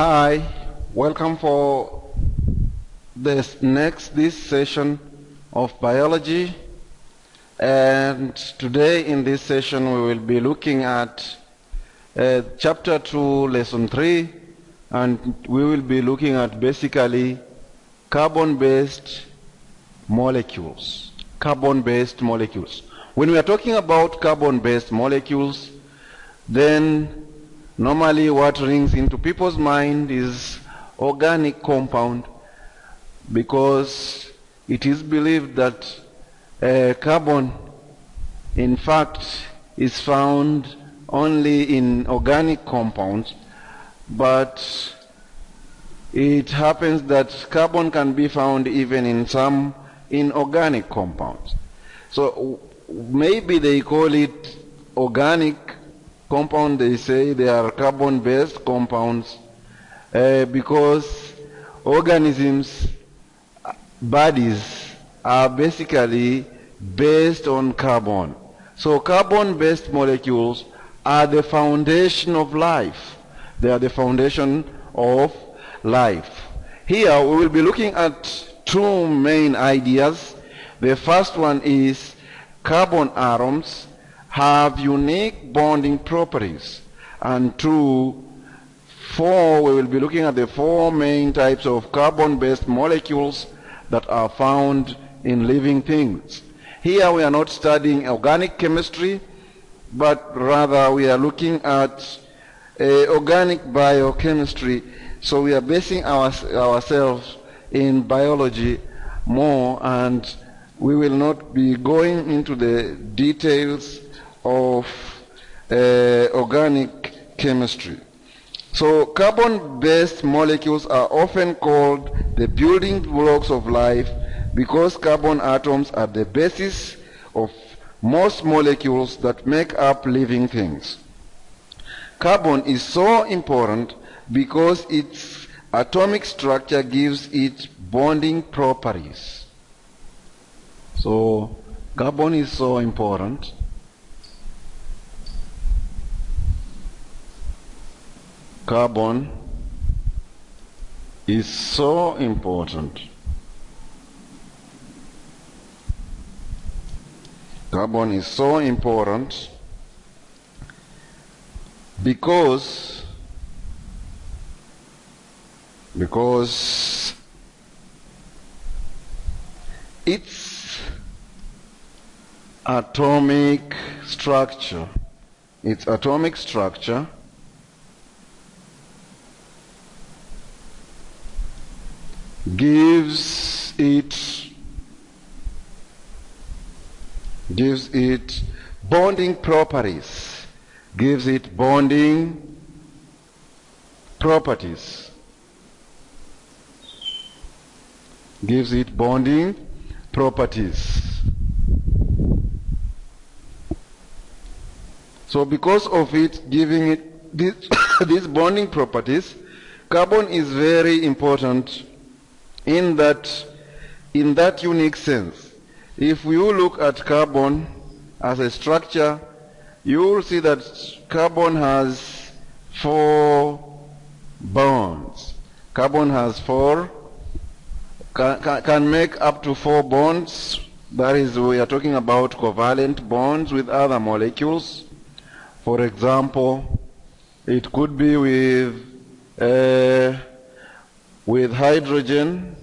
Hi, welcome for this session of biology, and today in this session we will be looking at chapter 2 lesson 3, and we will be looking at basically carbon-based molecules. Carbon-based molecules. When we are talking about carbon-based molecules, then normally what rings into people's mind is organic compound, because it is believed that carbon in fact is found only in organic compounds, but it happens that carbon can be found even in some inorganic compounds. So maybe they call it organic compound, they say they are carbon-based compounds because organisms' bodies are basically based on carbon. So carbon-based molecules are the foundation of life. They are the foundation of life. Here we will be looking at two main ideas. The first one is carbon atoms have unique bonding properties, and 4, we will be looking at the 4 main types of carbon-based molecules that are found in living things. Here we are not studying organic chemistry, but rather we are looking at organic biochemistry. So we are basing ourselves in biology more, and we will not be going into the details of organic chemistry. So carbon-based molecules are often called the building blocks of life because carbon atoms are the basis of most molecules that make up living things. Carbon is so important because its atomic structure gives it bonding properties. So carbon is so important. Carbon is so important. Carbon is so important because its atomic structure gives it bonding properties. Gives it bonding properties. Gives it bonding properties. So because of it giving it these bonding properties, carbon is very important in that unique sense. If you look at carbon as a structure, you will see that carbon has 4 bonds. Carbon has 4, can make up to 4 bonds. That is, we are talking about covalent bonds with other molecules. For example, it could be with hydrogen.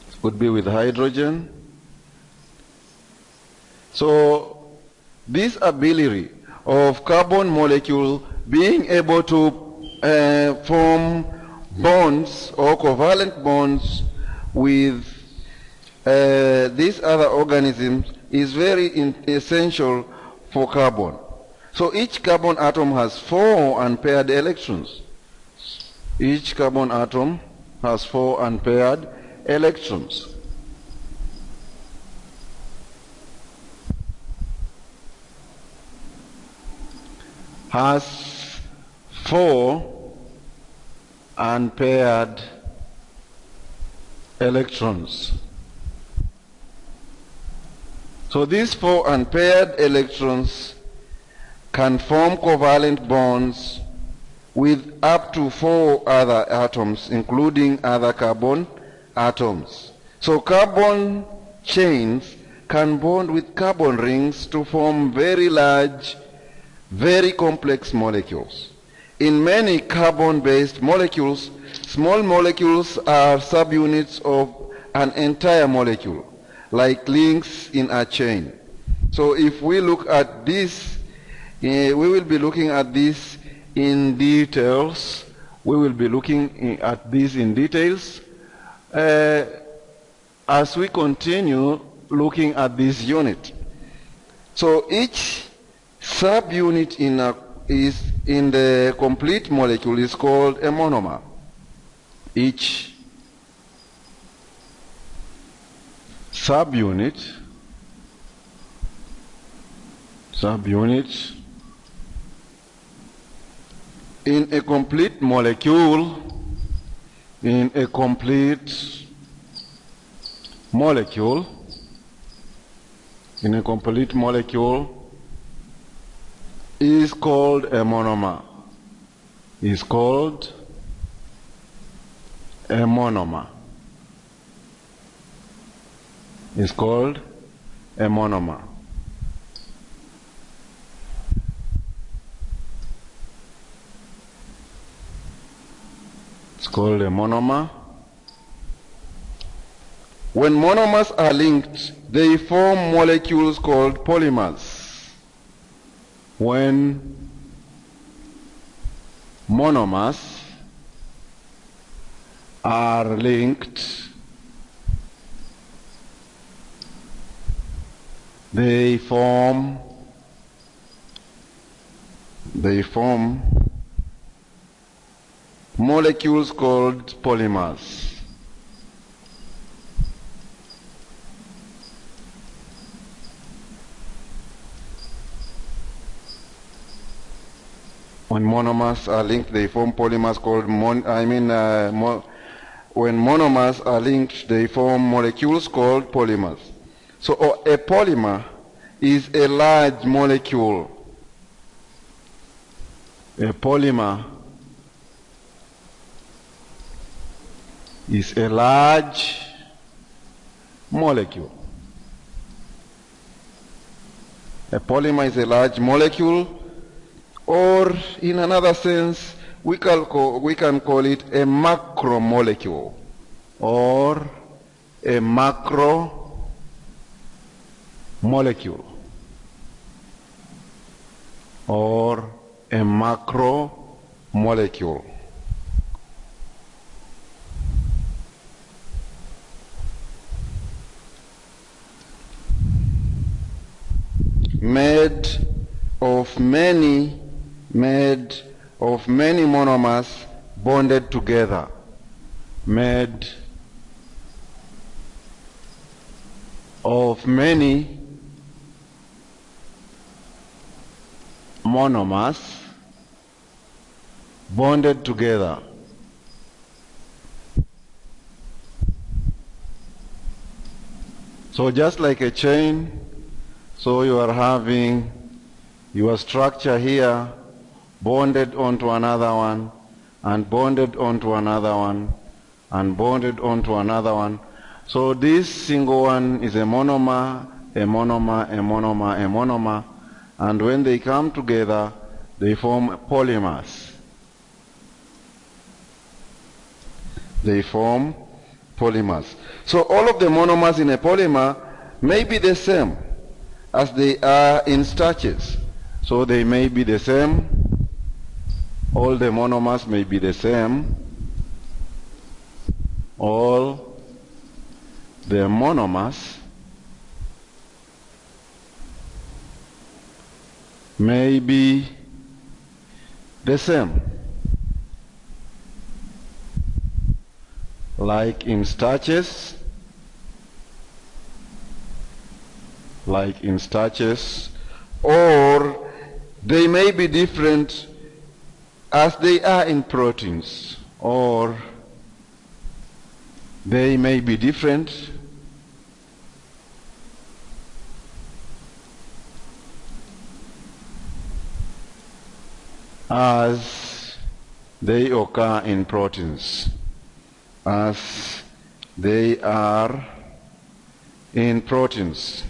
It could be with hydrogen. So this ability of carbon molecule being able to form bonds or covalent bonds with these other organisms is very essential for carbon. So each carbon atom has 4 unpaired electrons. Each carbon atom has 4 unpaired electrons. Has 4 unpaired electrons. So these 4 unpaired electrons can form covalent bonds with up to 4 other atoms, including other carbon atoms. So carbon chains can bond with carbon rings to form very large, very complex molecules. In many carbon-based molecules, small molecules are subunits of an entire molecule, like links in a chain. So if we look at this, we will be looking at this in details. We will be looking at this in details as we continue looking at this unit. So each subunit in the complete molecule is called a monomer. Each subunit in a complete molecule is called a monomer. Is called a monomer. Is called a monomer. It's called a monomer. When monomers are linked, they form molecules called polymers. When monomers are linked, they form molecules called polymers. When monomers are linked, they form polymers called when monomers are linked, they form molecules called polymers. So a polymer is a large molecule. A polymer is a large molecule. A polymer is a large molecule, or in another sense, we can call it a macromolecule, or a macromolecule, or a macromolecule. Made of many monomers bonded together. Made of many monomers bonded together. So just like a chain, so you are having your structure here bonded onto another one, and bonded onto another one, and bonded onto another one. So this single one is a monomer, a monomer, a monomer, a monomer, and when they come together, they form polymers. They form polymers. So all of the monomers in a polymer may be the same as they are in starches. So they may be the same. All the monomers may be the same. All the monomers may be the same. Like in starches, or they may be different as they are in proteins, or they may be different as they occur in proteins, as they are in proteins.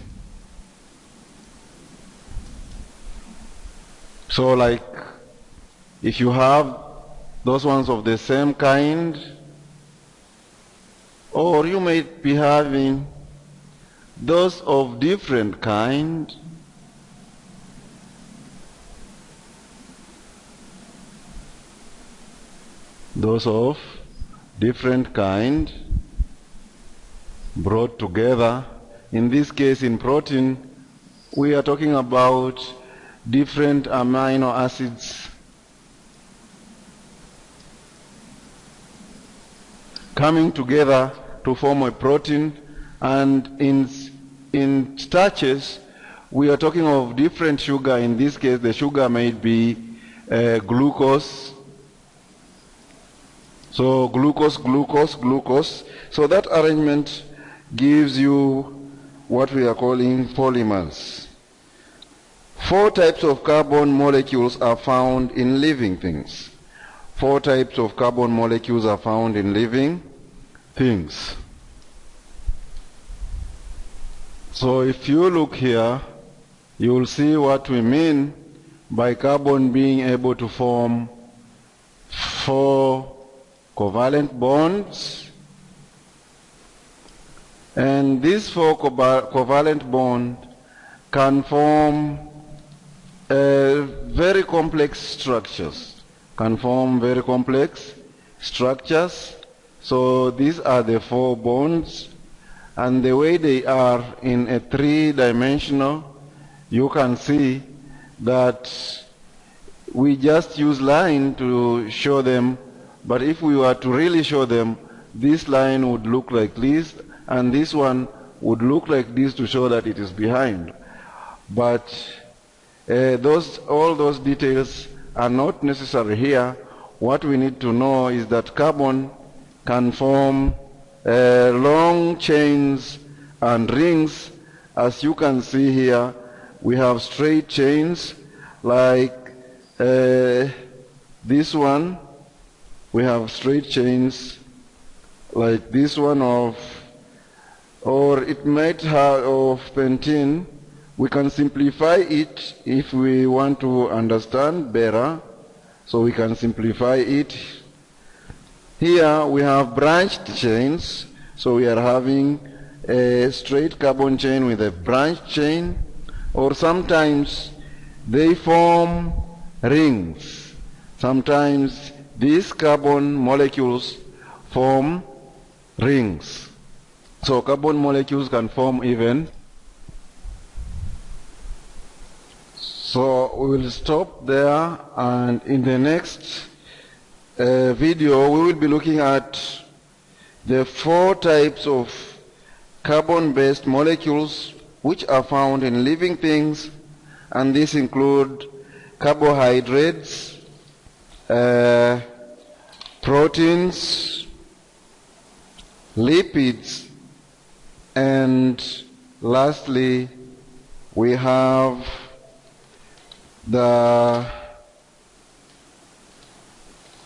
So like if you have those ones of the same kind, or you may be having those of different kind, those of different kind brought together. In this case, in protein, we are talking about different amino acids coming together to form a protein. And in starches, we are talking of different sugar. In this case, the sugar may be glucose. So glucose, glucose, glucose. So that arrangement gives you what we are calling polymers. 4 types of carbon molecules are found in living things. 4 types of carbon molecules are found in living things. So if you look here, you will see what we mean by carbon being able to form 4 covalent bonds. And these 4 covalent bonds can form very complex structures. So these are the 4 bonds, and the way they are in a 3-dimensional, you can see that we just use line to show them, but if we were to really show them, this line would look like this, and this one would look like this to show that it is behind. But all those details are not necessary here. What we need to know is that carbon can form long chains and rings. As you can see here, we have straight chains like this one. We have straight chains like this one or it might have of pentene. We can simplify it if we want to understand better. So we can simplify it. Here we have branched chains. So we are having a straight carbon chain with a branched chain, or sometimes they form rings. Sometimes these carbon molecules form rings. So carbon molecules can form even. So we will stop there, and in the next video we will be looking at the 4 types of carbon-based molecules which are found in living things, and these include carbohydrates, proteins, lipids, and lastly we have the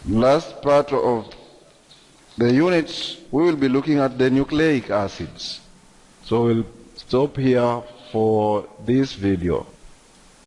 last part of the units. We will be looking at the nucleic acids. So we'll stop here for this video.